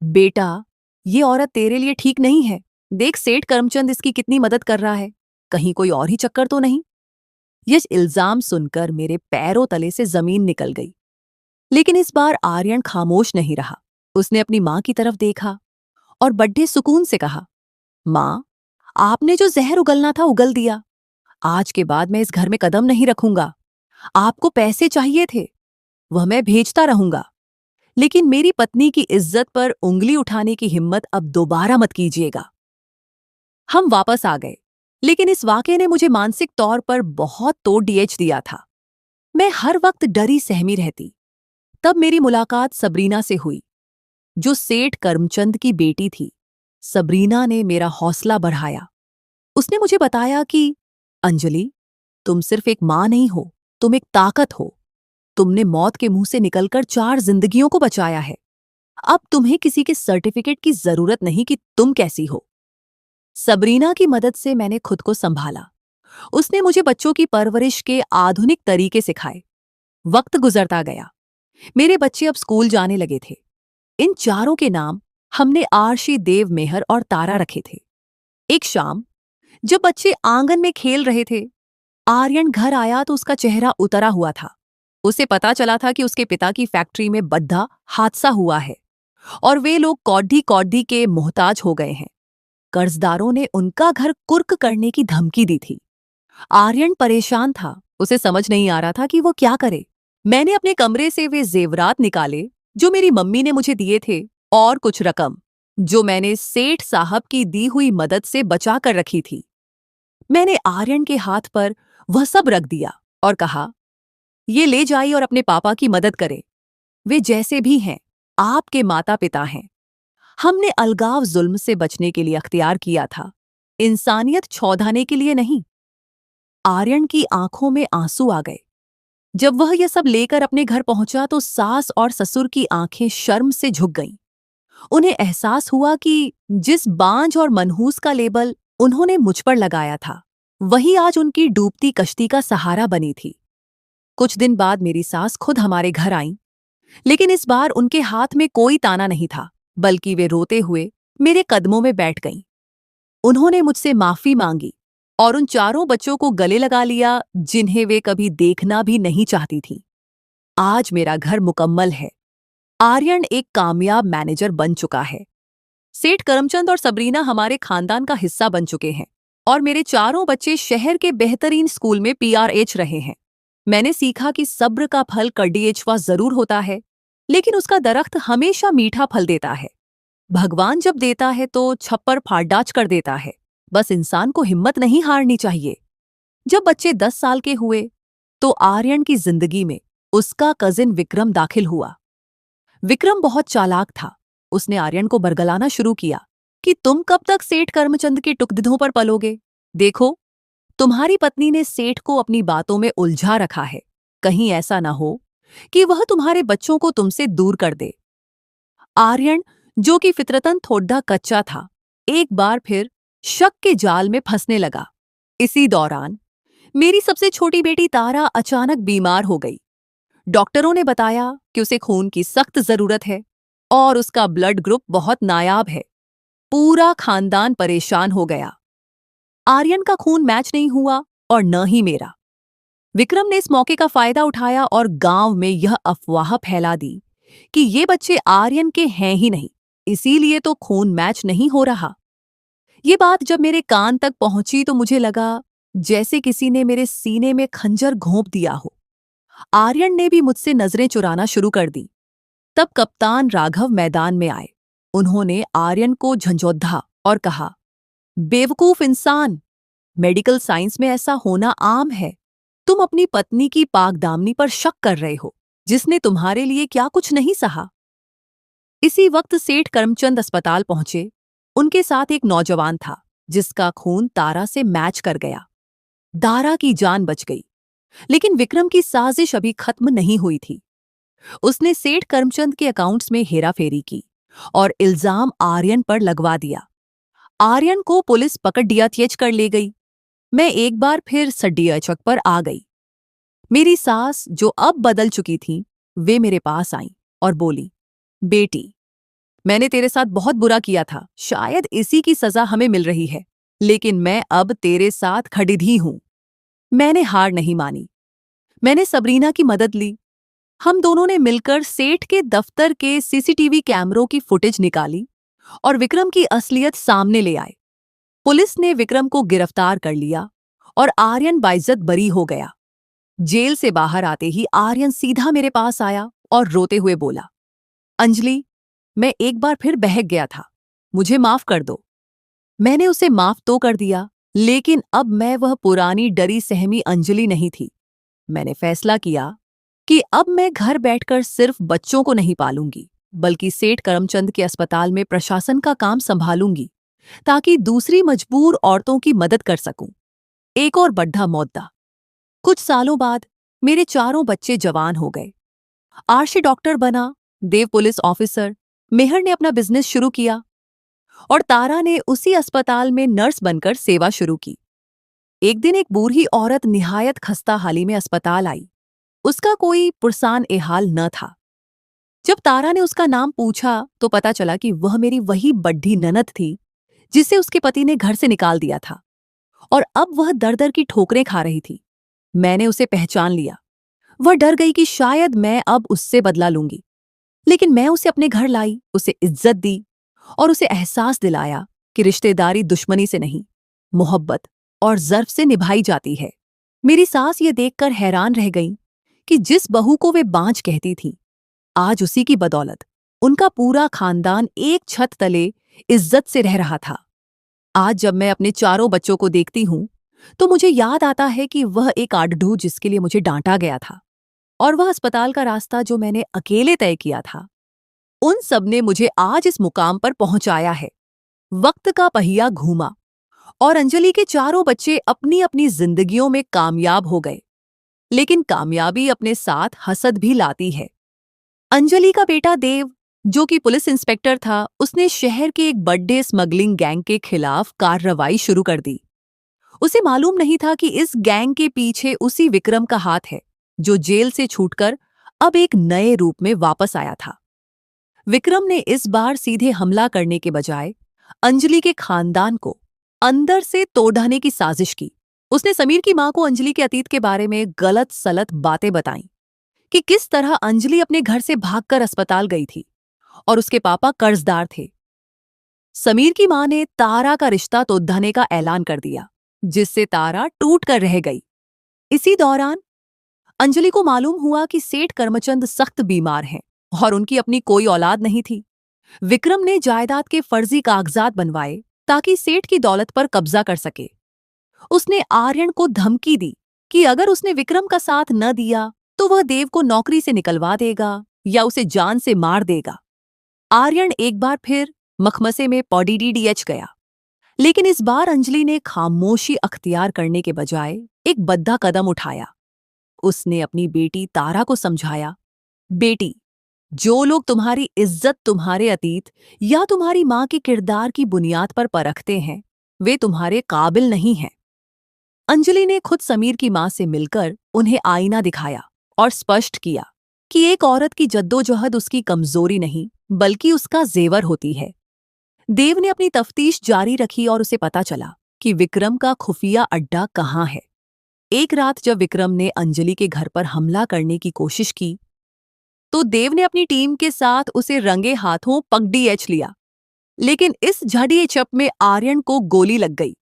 [SPEAKER 1] बेटा, ये औरत तेरे लिए ठीक नहीं है। देख सेठ करमचंद इसकी कितनी मदद कर रहा है। कहीं कोई और ही चक्कर तो नहीं? यह इल्जाम सुनकर मेरे पैरों तले से जमीन निकल गई। लेकिन इस बार आर्यन खामोश नहीं रहा। उसने अपनी मां की तरफ देखा और बड्ढे सुकून से कहा, मां, आपने जो जहर उगलना था उगल दिया। आज के बाद मैं इस घर में कदम नहीं रखूंगा। आपको पैसे चाहिए थे, वह मैं भेजता रहूंगा, लेकिन मेरी पत्नी की इज्जत पर उंगली उठाने की हिम्मत अब दोबारा मत कीजिएगा। हम वापस आ गए, लेकिन इस वाकये ने मुझे मानसिक तौर पर बहुत तोड़ दिया था। मैं हर वक्त डरी सहमी रहती। तब मेरी मुलाकात सबरीना से हुई, जो सेठ करमचंद की बेटी थी। सबरीना ने मेरा हौसला बढ़ाया। उसने मुझे बताया कि अंजलि, तुम सिर्फ एक मां नहीं हो, तुम एक ताकत हो। तुमने मौत के मुंह से निकलकर 4 जिंदगियों को बचाया है। अब तुम्हें किसी के सर्टिफिकेट की जरूरत नहीं कि तुम कैसी हो। सबरीना की मदद से मैंने खुद को संभाला। उसने मुझे बच्चों की परवरिश के आधुनिक तरीके सिखाए। वक्त गुजरता गया। मेरे बच्चे अब स्कूल जाने लगे थे। इन चारों के नाम हमने आरशी, देव, मेहर और तारा रखे थे। एक शाम जब बच्चे आंगन में खेल रहे थे, आर्यन घर आया तो उसका चेहरा उतरा हुआ था। उसे पता चला था कि उसके पिता की फैक्ट्री में बद्दा हादसा हुआ है और वे लोग कौडी कौडी के मोहताज हो गए हैं। कर्जदारों ने उनका घर कुर्क करने की धमकी दी थी। आर्यन परेशान था। उसे समझ नहीं आ रहा था कि वो क्या करे। मैंने अपने कमरे से वे जेवरात निकाले जो मेरी मम्मी ने मुझे दिए थे और कुछ रकम जो मैंने सेठ साहब की दी हुई मदद से बचा कर रखी थी। मैंने आर्यन के हाथ पर वह सब रख दिया और कहा, ये ले जाइए और अपने पापा की मदद करें। वे जैसे भी हैं, आपके माता पिता हैं। हमने अलगाव जुल्म से बचने के लिए अख्तियार किया था, इंसानियत छौधाने के लिए नहीं। आर्यन की आंखों में आंसू आ गए। जब वह यह सब लेकर अपने घर पहुंचा तो सास और ससुर की आंखें शर्म से झुक गईं। उन्हें एहसास हुआ कि जिस बांझ और मनहूस का लेबल उन्होंने मुझ पर लगाया था, वही आज उनकी डूबती कश्ती का सहारा बनी थी। कुछ दिन बाद मेरी सास खुद हमारे घर आईं, लेकिन इस बार उनके हाथ में कोई ताना नहीं था, बल्कि वे रोते हुए मेरे कदमों में बैठ गईं। उन्होंने मुझसे माफी मांगी और उन चारों बच्चों को गले लगा लिया जिन्हें वे कभी देखना भी नहीं चाहती थीं। आज मेरा घर मुकम्मल है। आर्यन एक कामयाब मैनेजर बन चुका है। सेठ करमचंद और सबरीना हमारे खानदान का हिस्सा बन चुके हैं और मेरे चारों बच्चे शहर के बेहतरीन स्कूल में PRH रहे हैं। मैंने सीखा कि सब्र का फल कड़िएचवा जरूर होता है, लेकिन उसका दरख्त हमेशा मीठा फल देता है। भगवान जब देता है तो छप्पर फाड़डाच कर देता है। बस इंसान को हिम्मत नहीं हारनी चाहिए। जब बच्चे 10 साल के हुए तो आर्यन की जिंदगी में उसका कजिन विक्रम दाखिल हुआ। विक्रम बहुत चालाक था। उसने आर्यन को बरगलाना शुरू किया कि तुम कब तक सेठ करमचंद के टुकड़ों पर पलोगे। देखो, तुम्हारी पत्नी ने सेठ को अपनी बातों में उलझा रखा है। कहीं ऐसा ना हो कि वह तुम्हारे बच्चों को तुमसे दूर कर दे। आर्यन, जो कि फितरतन थोड़ा कच्चा था, एक बार फिर शक के जाल में फंसने लगा। इसी दौरान मेरी सबसे छोटी बेटी तारा अचानक बीमार हो गई। डॉक्टरों ने बताया कि उसे खून की सख्त जरूरत है और उसका ब्लड ग्रुप बहुत नायाब है। पूरा खानदान परेशान हो गया। आर्यन का खून मैच नहीं हुआ और न ही मेरा। विक्रम ने इस मौके का फायदा उठाया और गांव में यह अफवाह फैला दी कि ये बच्चे आर्यन के हैं ही नहीं, इसीलिए तो खून मैच नहीं हो रहा। ये बात जब मेरे कान तक पहुंची तो मुझे लगा जैसे किसी ने मेरे सीने में खंजर घोंप दिया हो। आर्यन ने भी मुझसे नजरें चुराना शुरू कर दी। तब कप्तान राघव मैदान में आए। उन्होंने आर्यन को झंझोद्धा और कहा, बेवकूफ इंसान, मेडिकल साइंस में ऐसा होना आम है। तुम अपनी पत्नी की पाकदामनी पर शक कर रहे हो, जिसने तुम्हारे लिए क्या कुछ नहीं सहा। इसी वक्त सेठ करमचंद अस्पताल पहुंचे। उनके साथ एक नौजवान था जिसका खून तारा से मैच कर गया। दारा की जान बच गई, लेकिन विक्रम की साजिश अभी खत्म नहीं हुई थी। उसने सेठ करमचंद के अकाउंट्स में हेराफेरी की और इल्जाम आर्यन पर लगवा दिया। आर्यन को पुलिस पकड़ डीएच कर ले गई। मैं एक बार फिर सड्डीअचक पर आ गई। मेरी सास, जो अब बदल चुकी थी, वे मेरे पास आईं और बोली, बेटी, मैंने तेरे साथ बहुत बुरा किया था, शायद इसी की सजा हमें मिल रही है, लेकिन मैं अब तेरे साथ खड़िधी हूं। मैंने हार नहीं मानी। मैंने सबरीना की मदद ली। हम दोनों ने मिलकर सेठ के दफ्तर के CCTV कैमरों की फुटेज निकाली और विक्रम की असलियत सामने ले आए। पुलिस ने विक्रम को गिरफ्तार कर लिया और आर्यन बाइज्जत बरी हो गया। जेल से बाहर आते ही आर्यन सीधा मेरे पास आया और रोते हुए बोला, अंजलि, मैं एक बार फिर बहक गया था, मुझे माफ कर दो। मैंने उसे माफ तो कर दिया, लेकिन अब मैं वह पुरानी डरी सहमी अंजलि नहीं थी। मैंने फैसला किया कि अब मैं घर बैठकर सिर्फ बच्चों को नहीं पालूंगी, बल्कि सेठ करमचंद के अस्पताल में प्रशासन का काम संभालूंगी, ताकि दूसरी मजबूर औरतों की मदद कर सकूं। एक और बड़ा मुद्दा। कुछ सालों बाद मेरे चारों बच्चे जवान हो गए। आर्शी डॉक्टर बना, देव पुलिस ऑफिसर, मेहर ने अपना बिजनेस शुरू किया और तारा ने उसी अस्पताल में नर्स बनकर सेवा शुरू की। एक दिन एक बूढ़ी औरत निहायत खस्ता हाली में अस्पताल आई। उसका कोई पुरसान ए हाल न था। जब तारा ने उसका नाम पूछा तो पता चला कि वह मेरी वही बड्ढी ननद थी जिसे उसके पति ने घर से निकाल दिया था, और अब वह दर-दर की ठोकरें खा रही थी। मैंने उसे पहचान लिया। वह डर गई कि शायद मैं अब उससे बदला लूंगी, लेकिन मैं उसे अपने घर लाई, उसे इज्जत दी और उसे एहसास दिलाया कि रिश्तेदारी दुश्मनी से नहीं, मोहब्बत और ज़र्फ से निभाई जाती है। मेरी सास ये देखकर हैरान रह गई कि जिस बहू को वे बांझ कहती थी, आज उसी की बदौलत उनका पूरा खानदान एक छत तले इज्जत से रह रहा था। आज जब मैं अपने चारों बच्चों को देखती हूं, तो मुझे याद आता है कि वह एक आढ़ू जिसके लिए मुझे डांटा गया था, और वह अस्पताल का रास्ता जो मैंने अकेले तय किया था, उन सब ने मुझे आज इस मुकाम पर पहुंचाया है। वक्त का पहिया घूमा और अंजलि के चारों बच्चे अपनी अपनी जिंदगियों में कामयाब हो गए, लेकिन कामयाबी अपने साथ हसद भी लाती है। अंजलि का बेटा देव, जो कि पुलिस इंस्पेक्टर था, उसने शहर के एक बड़े स्मगलिंग गैंग के खिलाफ कार्रवाई शुरू कर दी। उसे मालूम नहीं था कि इस गैंग के पीछे उसी विक्रम का हाथ है जो जेल से छूटकर अब एक नए रूप में वापस आया था। विक्रम ने इस बार सीधे हमला करने के बजाय अंजलि के खानदान को अंदर से तोड़ने की साजिश की। उसने समीर की मां को अंजलि के अतीत के बारे में गलत सलत बातें बताईं कि किस तरह अंजलि अपने घर से भागकर अस्पताल गई थी और उसके पापा कर्जदार थे। समीर की मां ने तारा का रिश्ता तोड़ने का ऐलान कर दिया, जिससे तारा टूट कर रह गई। इसी दौरान अंजलि को मालूम हुआ कि सेठ करमचंद सख्त बीमार हैं और उनकी अपनी कोई औलाद नहीं थी। विक्रम ने जायदाद के फर्जी कागजात बनवाए ताकि सेठ की दौलत पर कब्जा कर सके। उसने आर्यन को धमकी दी कि अगर उसने विक्रम का साथ न दिया तो वह देव को नौकरी से निकलवा देगा या उसे जान से मार देगा। आर्यन एक बार फिर मखमसे में पॉडीडीडीएच गया, लेकिन इस बार अंजलि ने खामोशी अख्तियार करने के बजाय एक बद्दा कदम उठाया। उसने अपनी बेटी तारा को समझाया, बेटी, जो लोग तुम्हारी इज्जत तुम्हारे अतीत या तुम्हारी मां के किरदार की बुनियाद पर परखते हैं, वे तुम्हारे काबिल नहीं हैं। अंजलि ने खुद समीर की मां से मिलकर उन्हें आईना दिखाया और स्पष्ट किया कि एक औरत की जद्दोजहद उसकी कमजोरी नहीं बल्कि उसका जेवर होती है। देव ने अपनी तफ्तीश जारी रखी और उसे पता चला कि विक्रम का खुफिया अड्डा कहाँ है। एक रात जब विक्रम ने अंजलि के घर पर हमला करने की कोशिश की, तो देव ने अपनी टीम के साथ उसे रंगे हाथों पकड़ लिया, लेकिन इस झड़िए चप में आर्यन को गोली लग गई।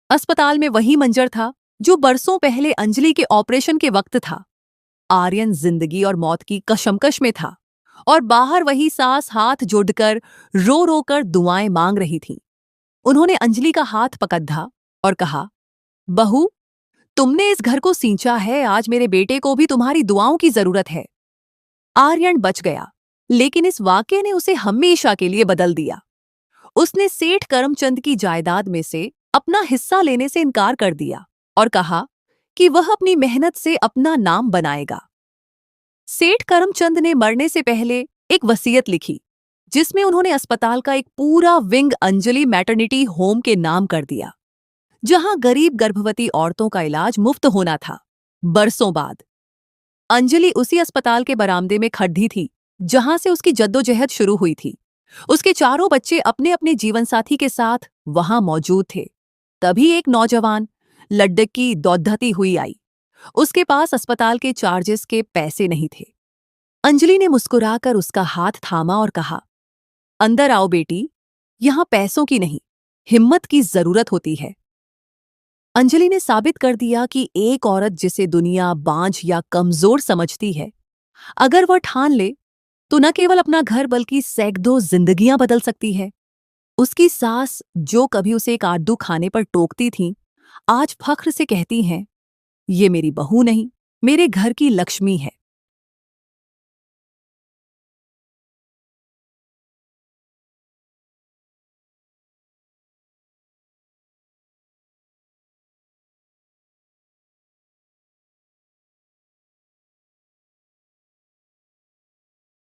[SPEAKER 1] अस्पताल में वही मंजर था जो बरसों पहले अंजलि के ऑपरेशन के वक्त था। आर्यन जिंदगी और मौत की कशमकश में था और बाहर वही सास हाथ जोड़कर रो रो कर दुआएं मांग रही थी। उन्होंने अंजलि का हाथ पकड़ा और कहा, बहू, तुमने इस घर को सींचा है, आज मेरे बेटे को भी तुम्हारी दुआओं की जरूरत है। आर्यन बच गया, लेकिन इस वाकये ने उसे हमेशा के लिए बदल दिया। उसने सेठ करमचंद की जायदाद में से अपना हिस्सा लेने से इनकार कर दिया और कहा कि वह अपनी मेहनत से अपना नाम बनाएगा। सेठ करमचंद ने मरने से पहले एक वसीयत लिखी, जिसमें उन्होंने अस्पताल का एक पूरा विंग अंजलि मैटरनिटी होम के नाम कर दिया, जहां गरीब गर्भवती औरतों का इलाज मुफ्त होना था। बरसों बाद अंजलि उसी अस्पताल के बरामदे में खड़ी थी जहां से उसकी जद्दोजहद शुरू हुई थी। उसके चारों बच्चे अपने अपने जीवनसाथी के साथ वहां मौजूद थे। तभी एक नौजवान लड़की दौड़ती हुई आई। उसके पास अस्पताल के चार्जेस के पैसे नहीं थे। अंजलि ने मुस्कुराकर उसका हाथ थामा और कहा, अंदर आओ बेटी, यहां पैसों की नहीं, हिम्मत की जरूरत होती है। अंजलि ने साबित कर दिया कि एक औरत जिसे दुनिया बांझ या कमजोर समझती है, अगर वह ठान ले तो न केवल अपना घर बल्कि सैकड़ों जिंदगियां बदल सकती है। उसकी सास, जो कभी उसे एक आड़ू खाने पर टोकती थीं, आज फख्र से कहती हैं, ये मेरी बहू नहीं, मेरे घर की लक्ष्मी है।